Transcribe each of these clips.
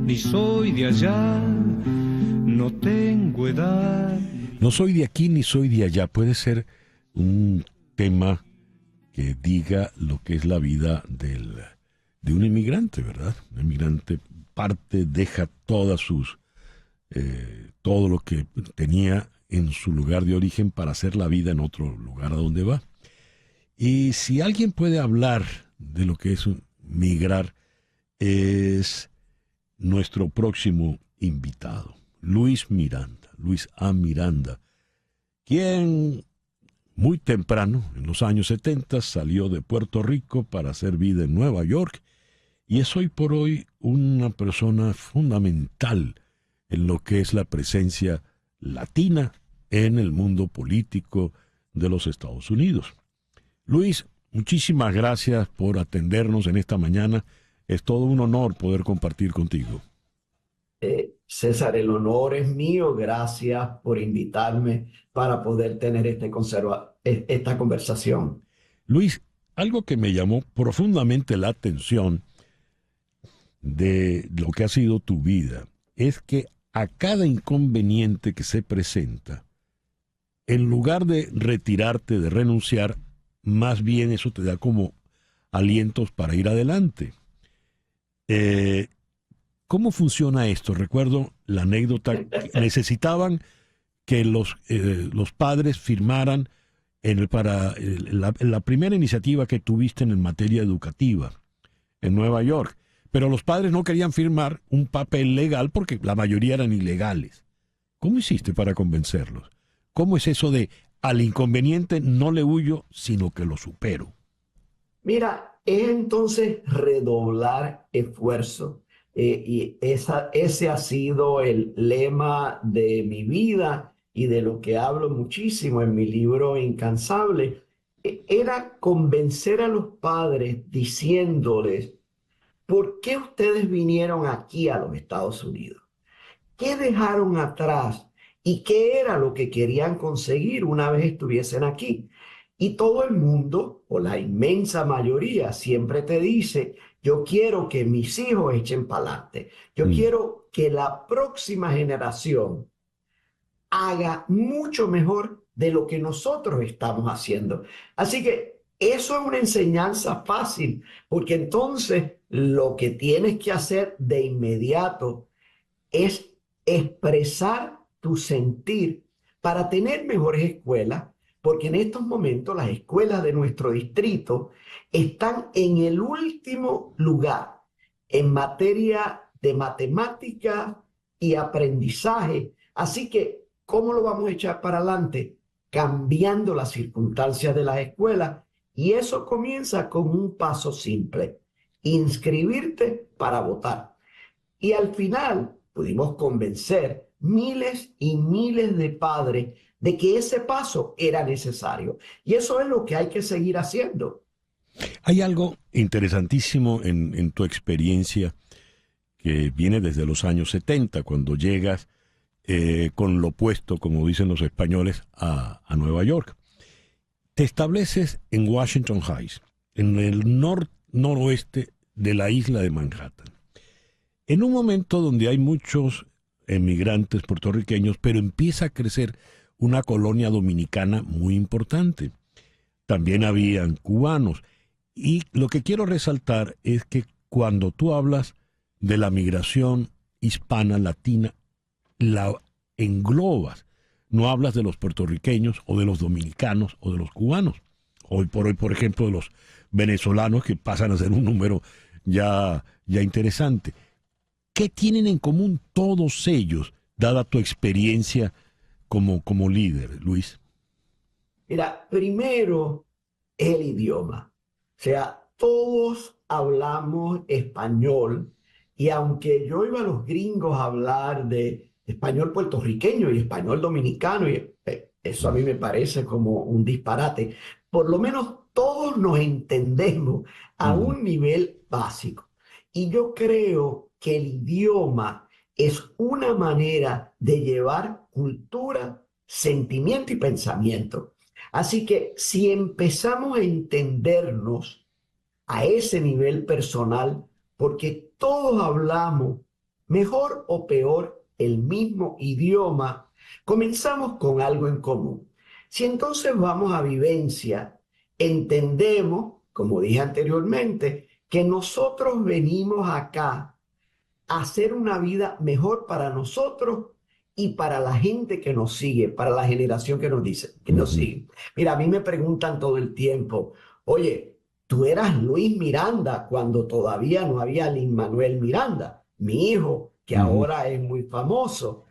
Ni soy de allá, no tengo edad. No soy de aquí ni soy de allá. Puede ser un tema que diga lo que es la vida de un inmigrante, ¿verdad? Un inmigrante parte, deja todo lo que tenía en su lugar de origen para hacer la vida en otro lugar a donde va. Y si alguien puede hablar de lo que es migrar, es nuestro próximo invitado, Luis Miranda, Luis A. Miranda, quien muy temprano, en los años 70, salió de Puerto Rico para hacer vida en Nueva York y es hoy por hoy una persona fundamental en lo que es la presencia latina en el mundo político de los Estados Unidos. Luis, muchísimas gracias por atendernos en esta mañana. Es todo un honor poder compartir contigo. César, el honor es mío. Gracias por invitarme para poder tener esta conversación. Luis, algo que me llamó profundamente la atención de lo que ha sido tu vida es que a cada inconveniente que se presenta, en lugar de retirarte, de renunciar, más bien eso te da como alientos para ir adelante. ¿Cómo funciona esto? Recuerdo la anécdota que necesitaban que los padres firmaran la primera iniciativa que tuviste en materia educativa en Nueva York, pero los padres no querían firmar un papel legal porque la mayoría eran ilegales. ¿Cómo hiciste para convencerlos? ¿Cómo es eso de al inconveniente no le huyo, sino que lo supero? Mira, es entonces redoblar esfuerzo. Ese ha sido el lema de mi vida y de lo que hablo muchísimo en mi libro Incansable. Era convencer a los padres diciéndoles, ¿por qué ustedes vinieron aquí a los Estados Unidos? ¿Qué dejaron atrás? ¿Y qué era lo que querían conseguir una vez estuviesen aquí? Y todo el mundo, o la inmensa mayoría, siempre te dice, yo quiero que mis hijos echen para adelante. Yo quiero que la próxima generación haga mucho mejor de lo que nosotros estamos haciendo. Así que eso es una enseñanza fácil, porque entonces lo que tienes que hacer de inmediato es expresar tu sentir para tener mejores escuelas, porque en estos momentos las escuelas de nuestro distrito están en el último lugar en materia de matemática y aprendizaje. Así que, ¿cómo lo vamos a echar para adelante? Cambiando las circunstancias de las escuelas. Y eso comienza con un paso simple: inscribirte para votar. Y al final pudimos convencer miles y miles de padres de que ese paso era necesario. Y eso es lo que hay que seguir haciendo. Hay algo interesantísimo en tu experiencia que viene desde los años 70, cuando llegas con lo opuesto, como dicen los españoles, a Nueva York. Te estableces en Washington Heights, en el noroeste de la isla de Manhattan, en un momento donde hay muchos emigrantes puertorriqueños, pero empieza a crecer una colonia dominicana muy importante. También habían cubanos. Y lo que quiero resaltar es que cuando tú hablas de la migración hispana, latina, la englobas. No hablas de los puertorriqueños o de los dominicanos o de los cubanos. Hoy, por ejemplo, de los venezolanos, que pasan a ser un número ya interesante. ¿Qué tienen en común todos ellos, dada tu experiencia como líder, Luis? Mira, primero, el idioma. O sea, todos hablamos español, y aunque yo iba a los gringos a hablar de español puertorriqueño y español dominicano, y eso a mí me parece como un disparate, por lo menos todos nos entendemos a un nivel básico. Y yo creo que el idioma es una manera de llevar cultura, sentimiento y pensamiento. Así que si empezamos a entendernos a ese nivel personal, porque todos hablamos, mejor o peor, el mismo idioma, comenzamos con algo en común. Si entonces vamos a vivencia, entendemos, como dije anteriormente, que nosotros venimos acá a hacer una vida mejor para nosotros y para la gente que nos sigue, para la generación que nos dice, que nos sigue. Mira, a mí me preguntan todo el tiempo, oye, tú eras Luis Miranda cuando todavía no había Lin-Manuel Miranda, mi hijo, que ahora es muy famoso.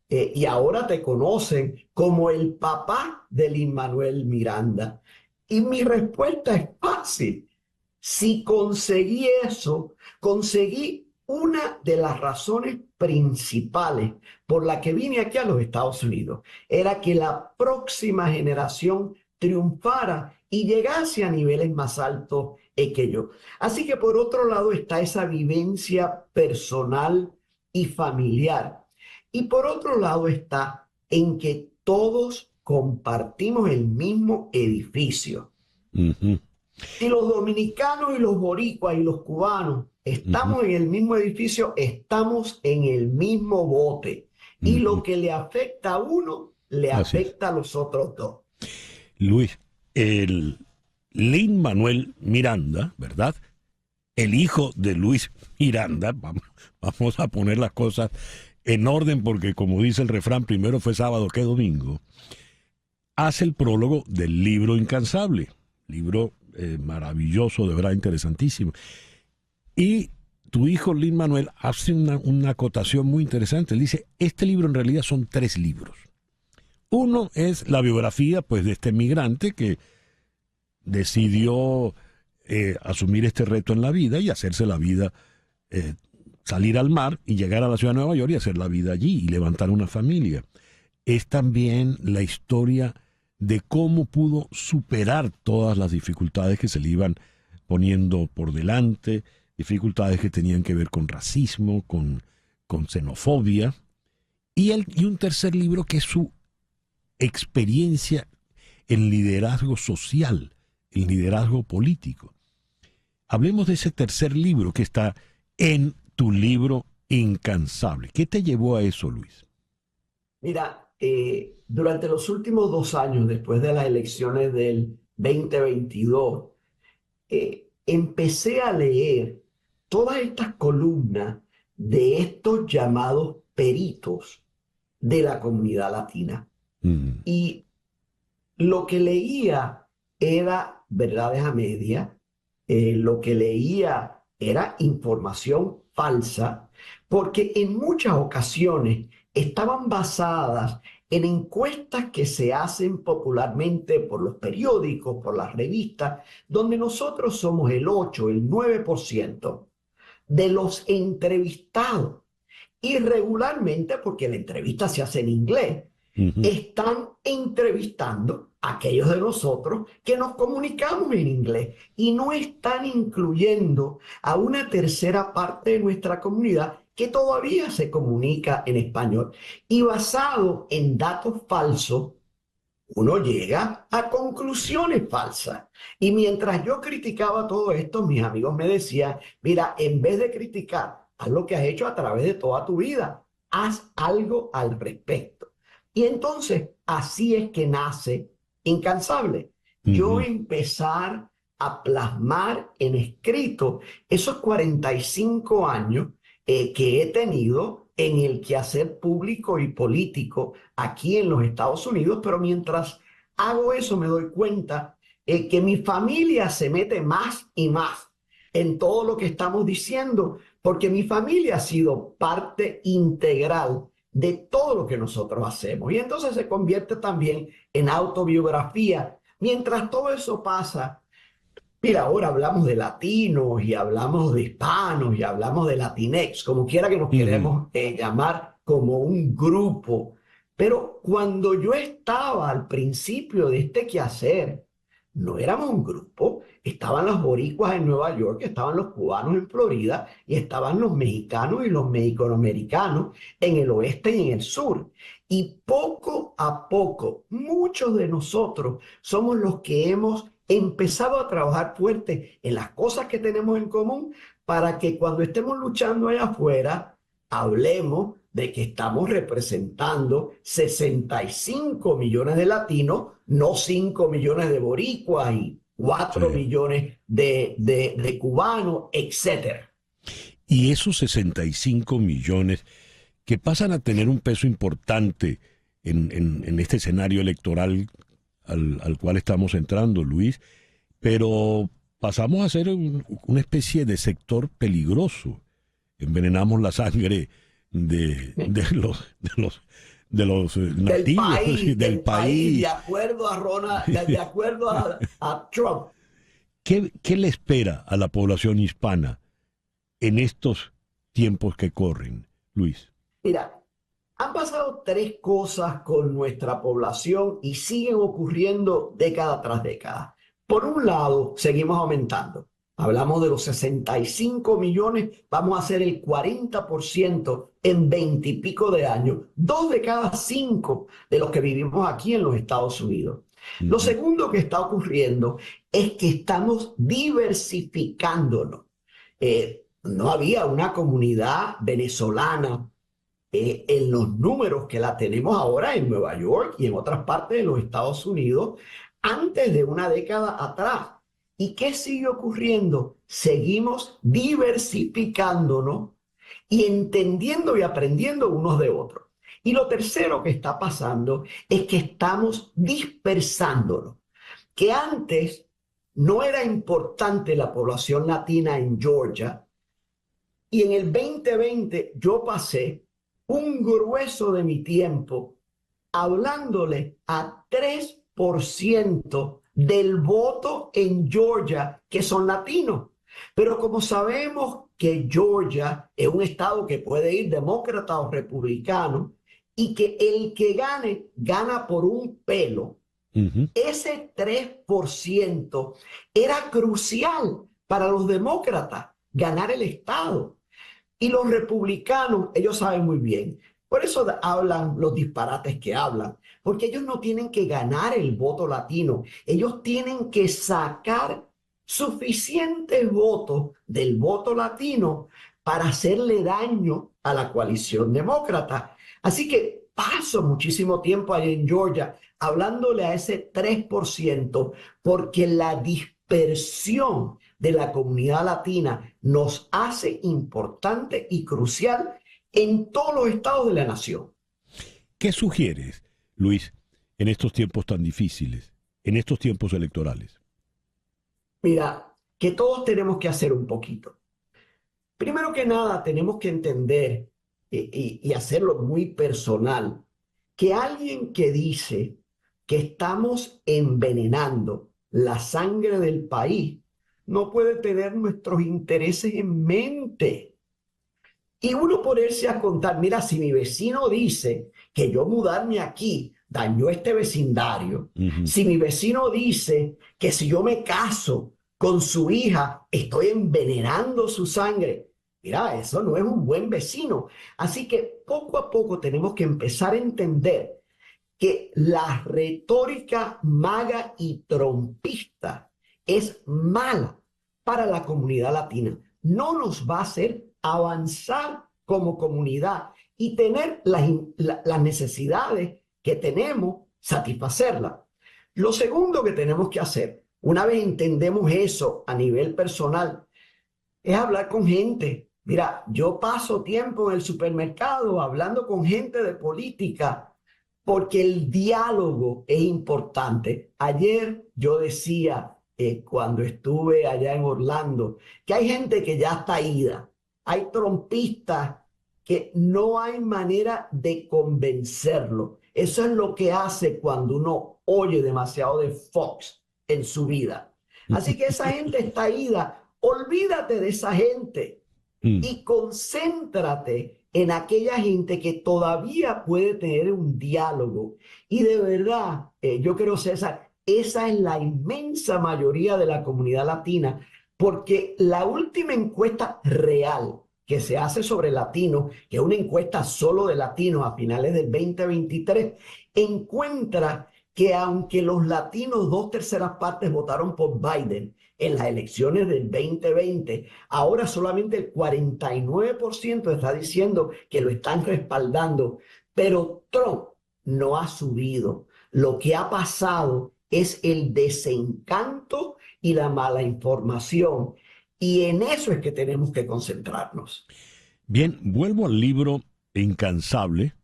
Y ahora te conocen como el papá de Lin-Manuel Miranda. Y mi respuesta es fácil. Si conseguí eso, conseguí una de las razones principales por la que vine aquí a los Estados Unidos. Era que la próxima generación triunfara y llegase a niveles más altos que yo. Así que por otro lado está esa vivencia personal y familiar. Y por otro lado está en que todos compartimos el mismo edificio. Si los dominicanos y los boricuas y los cubanos estamos en el mismo edificio, estamos en el mismo bote. Y lo que le afecta a uno, le afecta a los otros dos. Luis, el Lin-Manuel Miranda, ¿verdad? El hijo de Luis Miranda, vamos a poner las cosas en orden porque, como dice el refrán, primero fue sábado que domingo, hace el prólogo del libro Incansable, libro maravilloso, de verdad interesantísimo. Y tu hijo Lin-Manuel hace una acotación muy interesante. Él dice, este libro en realidad son 3 libros. Uno es la biografía pues, de este migrante que decidió asumir este reto en la vida y hacerse la vida, salir al mar y llegar a la ciudad de Nueva York y hacer la vida allí y levantar una familia. Es también la historia de cómo pudo superar todas las dificultades que se le iban poniendo por delante, dificultades que tenían que ver con racismo, con xenofobia, y un tercer libro que es su experiencia en liderazgo social, en liderazgo político. Hablemos de ese tercer libro que está en tu libro Incansable. ¿Qué te llevó a eso, Luis? Mira, durante los últimos 2 años, después de las elecciones del 2022, empecé a leer todas estas columnas de estos llamados peritos de la comunidad latina. Y lo que leía era verdades a medias, lo que leía era información falsa, porque en muchas ocasiones estaban basadas en encuestas que se hacen popularmente por los periódicos, por las revistas, donde nosotros somos el 8, el 9% de los entrevistados. Y regularmente, porque la entrevista se hace en inglés, están entrevistando a aquellos de nosotros que nos comunicamos en inglés y no están incluyendo a una tercera parte de nuestra comunidad que todavía se comunica en español. Y basado en datos falsos, uno llega a conclusiones falsas. Y mientras yo criticaba todo esto, mis amigos me decían, mira, en vez de criticar, haz lo que has hecho a través de toda tu vida. Haz algo al respecto. Y entonces, así es que nace Incansable. Yo empezar a plasmar en escrito esos 45 años que he tenido en el quehacer público y político aquí en los Estados Unidos, pero mientras hago eso me doy cuenta que mi familia se mete más y más en todo lo que estamos diciendo, porque mi familia ha sido parte integral de todo lo que nosotros hacemos. Y entonces se convierte también en autobiografía. Mientras todo eso pasa, mira, ahora hablamos de latinos y hablamos de hispanos y hablamos de latinex, como quiera que nos queremos llamar como un grupo. Pero cuando yo estaba al principio de este quehacer, no éramos un grupo, estaban los boricuas en Nueva York, estaban los cubanos en Florida y estaban los mexicanos y los mexicoamericanos en el oeste y en el sur. Y poco a poco, muchos de nosotros somos los que hemos empezado a trabajar fuerte en las cosas que tenemos en común para que cuando estemos luchando allá afuera, hablemos de que estamos representando 65 millones de latinos, no 5 millones de boricuas y 4 Sí. millones de cubanos, etcétera. Y esos 65 millones que pasan a tener un peso importante en este escenario electoral al cual estamos entrando, Luis, pero pasamos a ser una especie de sector peligroso. Envenenamos la sangre de los nativos del país. De acuerdo a de acuerdo a Trump. ¿Qué le espera a la población hispana en estos tiempos que corren, Luis? Mira, han pasado tres cosas con nuestra población y siguen ocurriendo década tras década. Por un lado, seguimos aumentando. Hablamos de los 65 millones, vamos a hacer el 40% en 20 y pico de años. 2 de cada 5 de los que vivimos aquí en los Estados Unidos. Lo segundo que está ocurriendo es que estamos diversificándonos. No había una comunidad venezolana en los números que la tenemos ahora en Nueva York y en otras partes de los Estados Unidos antes de una década atrás. ¿Y qué sigue ocurriendo? Seguimos diversificándonos y entendiendo y aprendiendo unos de otros. Y lo tercero que está pasando es que estamos dispersándonos. Que antes no era importante la población latina en Georgia y en el 2020 yo pasé un grueso de mi tiempo hablándole a 3% del voto en Georgia que son latinos. Pero como sabemos que Georgia es un estado que puede ir demócrata o republicano y que el que gane, gana por un pelo, ese 3% era crucial para los demócratas ganar el estado. Y los republicanos, ellos saben muy bien. Por eso hablan los disparates que hablan, porque ellos no tienen que ganar el voto latino, ellos tienen que sacar suficientes votos del voto latino para hacerle daño a la coalición demócrata. Así que paso muchísimo tiempo allá en Georgia hablándole a ese 3%, porque la dispersión de la comunidad latina nos hace importante y crucial en todos los estados de la nación. ¿Qué sugieres, Luis, en estos tiempos tan difíciles, en estos tiempos electorales? Mira, que todos tenemos que hacer un poquito. Primero que nada, tenemos que entender y hacerlo muy personal, que alguien que dice que estamos envenenando la sangre del país no puede tener nuestros intereses en mente. Y uno ponerse a contar, mira, si mi vecino dice que yo mudarme aquí dañó este vecindario, si mi vecino dice que si yo me caso con su hija estoy envenenando su sangre, mira, eso no es un buen vecino. Así que poco a poco tenemos que empezar a entender que la retórica maga y trompista es mala para la comunidad latina. No nos va a hacer avanzar como comunidad y tener las necesidades que tenemos, satisfacerlas. Lo segundo que tenemos que hacer, una vez entendemos eso a nivel personal, es hablar con gente. Mira, yo paso tiempo en el supermercado hablando con gente de política porque el diálogo es importante. Ayer yo decía, cuando estuve allá en Orlando, que hay gente que ya está ida. Hay trompistas que no hay manera de convencerlo. Eso es lo que hace cuando uno oye demasiado de Fox en su vida. Así que esa gente está ida. Olvídate de esa gente y concéntrate en aquella gente que todavía puede tener un diálogo. Y de verdad, yo creo, César, esa es la inmensa mayoría de la comunidad latina, porque la última encuesta real que se hace sobre latinos, que es una encuesta solo de latinos a finales del 2023, encuentra que aunque los latinos 2/3 partes votaron por Biden, en las elecciones del 2020. Ahora solamente el 49% está diciendo que lo están respaldando, pero Trump no ha subido. Lo que ha pasado es el desencanto y la mala información. Y en eso es que tenemos que concentrarnos. Bien, vuelvo al libro Incansable,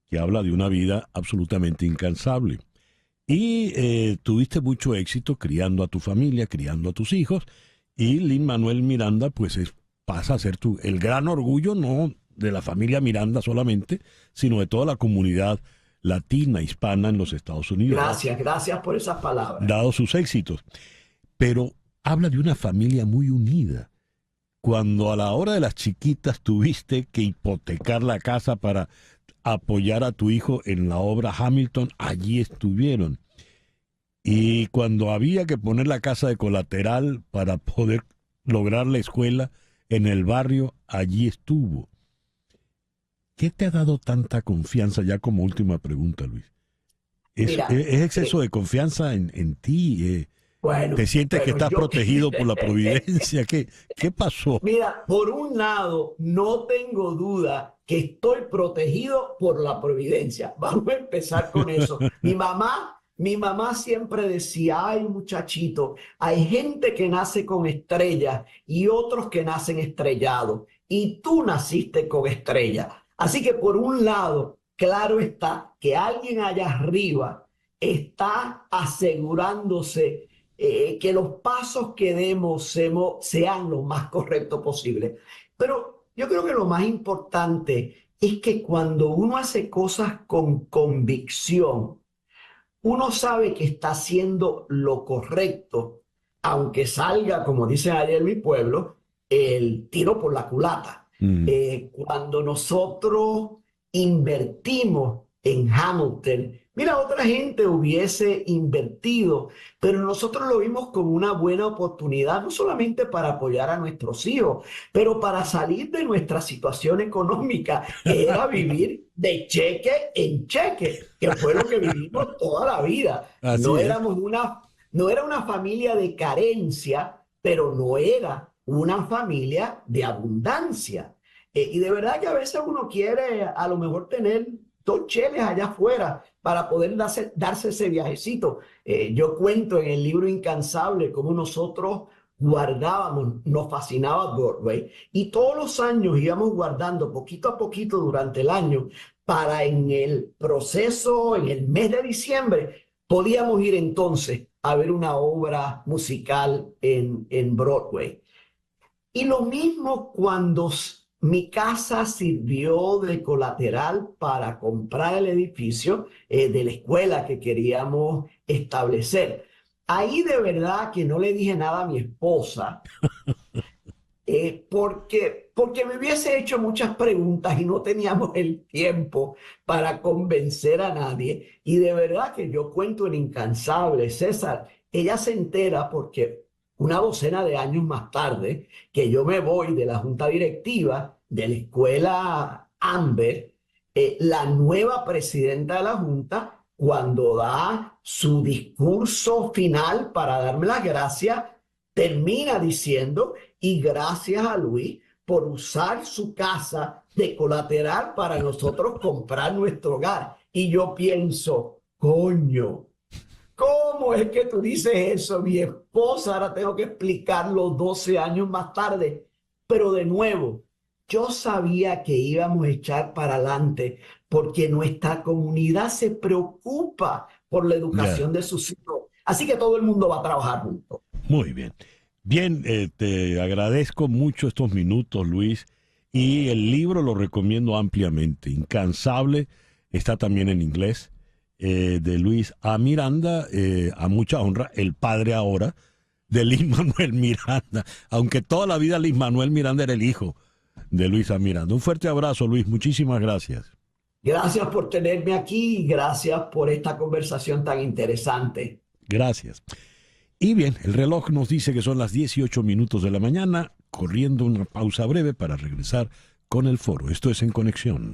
que habla de una vida absolutamente incansable. Y tuviste mucho éxito criando a tu familia, criando a tus hijos, y Lin-Manuel Miranda pues pasa a ser el gran orgullo, no de la familia Miranda solamente, sino de toda la comunidad latina, hispana en los Estados Unidos. Gracias por esas palabras. Dado sus éxitos. Pero habla de una familia muy unida. Cuando a la hora de las chiquitas tuviste que hipotecar la casa para apoyar a tu hijo en la obra Hamilton, allí estuvieron. Y cuando había que poner la casa de colateral para poder lograr la escuela en el barrio, allí estuvo. ¿Qué te ha dado tanta confianza, ya como última pregunta, Luis? ¿Es exceso de confianza en ti? Bueno, ¿te sientes que estás protegido por la providencia? ¿Qué pasó? Mira, por un lado, no tengo duda que estoy protegido por la providencia. Vamos a empezar con eso. Mi mamá siempre decía, ay muchachito, hay gente que nace con estrellas y otros que nacen estrellados. Y tú naciste con estrellas. Así que por un lado, claro está que alguien allá arriba está asegurándose que los pasos que demos sean lo más correctos posible. Pero yo creo que lo más importante es que cuando uno hace cosas con convicción, uno sabe que está haciendo lo correcto, aunque salga, como dicen allá en mi pueblo, el tiro por la culata. Cuando nosotros invertimos en Hamilton, mira, otra gente hubiese invertido, pero nosotros lo vimos como una buena oportunidad, no solamente para apoyar a nuestros hijos, pero para salir de nuestra situación económica, que era vivir de cheque en cheque, que fue lo que vivimos toda la vida. No era una familia de carencia, pero no era una familia de abundancia. Y de verdad que a veces uno quiere a lo mejor tener 2 cheles allá afuera para poder darse ese viajecito. Yo cuento en el libro Incansable cómo nosotros guardábamos, nos fascinaba Broadway, y todos los años íbamos guardando poquito a poquito durante el año para en el proceso, en el mes de diciembre, podíamos ir entonces a ver una obra musical en Broadway. Y lo mismo cuando mi casa sirvió de colateral para comprar el edificio de la escuela que queríamos establecer. Ahí de verdad que no le dije nada a mi esposa, porque me hubiese hecho muchas preguntas y no teníamos el tiempo para convencer a nadie. Y de verdad que yo cuento en Incansable, César, ella se entera porque una docena de años más tarde, que yo me voy de la junta directiva de la escuela Amber, la nueva presidenta de la junta, cuando da su discurso final para darme las gracias, termina diciendo, y gracias a Luis por usar su casa de colateral para nosotros comprar nuestro hogar. Y yo pienso, coño, ¿cómo es que tú dices eso? Mi esposa, ahora tengo que explicarlo 12 años más tarde. Pero de nuevo, yo sabía que íbamos a echar para adelante porque nuestra comunidad se preocupa por la educación de sus hijos. Así que todo el mundo va a trabajar juntos. Muy bien. Bien, te agradezco mucho estos minutos, Luis. Y el libro lo recomiendo ampliamente. Incansable, está también en inglés. De Luis A. Miranda, a mucha honra, el padre ahora de Lin-Manuel Miranda, aunque toda la vida Lin-Manuel Miranda era el hijo de Luis A. Miranda. Un fuerte abrazo, Luis, muchísimas gracias. Gracias por tenerme aquí y gracias por esta conversación tan interesante. Gracias. Y bien, el reloj nos dice que son las 18 minutos de la mañana, corriendo una pausa breve para regresar con el foro. Esto es En Conexión.